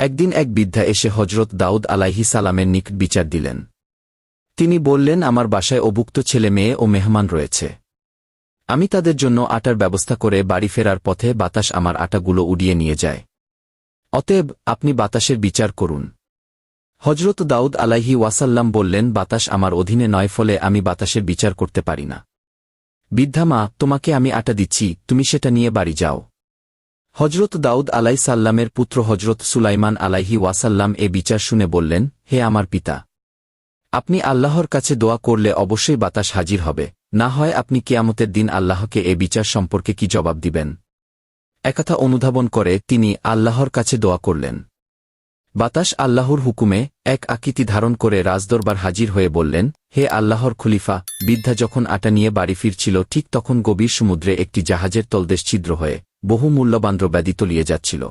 একদিন এক বৃদ্ধা এসে হজরত দাউদ আলাইহিস সালামের নিকট বিচার দিলেন। তিনি বললেন, আমার বাসায় অভুক্ত ছেলে মেয়ে ও মেহমান রয়েছে। আমি তাদের জন্য আটার ব্যবস্থা করে বাড়ি ফেরার পথে বাতাস আমার আটাগুলো উড়িয়ে নিয়ে যায়। অতএব আপনি বাতাসের বিচার করুন। হজরত দাউদ আলাইহি ওয়াসাল্লাম বললেন, বাতাস আমার অধীনে নয়, ফলে আমি বাতাসের বিচার করতে পারি না। বৃদ্ধা মা, তোমাকে আমি আটা দিচ্ছি, তুমি সেটা নিয়ে বাড়ি যাও। হজরত দাউদ আলাইহিস সাল্লামের পুত্র হজরত সুলাইমান আলাইহি ওয়াসাল্লাম এ বিচার শুনে বললেন, হে আমার পিতা, আপনি আল্লাহর কাছে দোয়া করলে অবশ্যই বাতাস হাজির হবে, না হয় আপনি কিয়ামতের দিন আল্লাহকে এ বিচার সম্পর্কে কি জবাব দিবেন? একথা অনুধাবন করে তিনি আল্লাহর কাছে দোয়া করলেন। বাতাস আল্লাহর হুকুমে এক আকৃতি ধারণ করে রাজদরবার হাজির হয়ে বললেন, হে আল্লাহর খলিফা, বৃদ্ধা যখন আটা নিয়ে বাড়ি ফিরছিল ঠিক তখন গভীর সমুদ্রে একটি জাহাজের তলদেশ ছিদ্র হয়ে বহু মূল্যবান দ্রব্যাদি তলিয়ে যাচ্ছিল।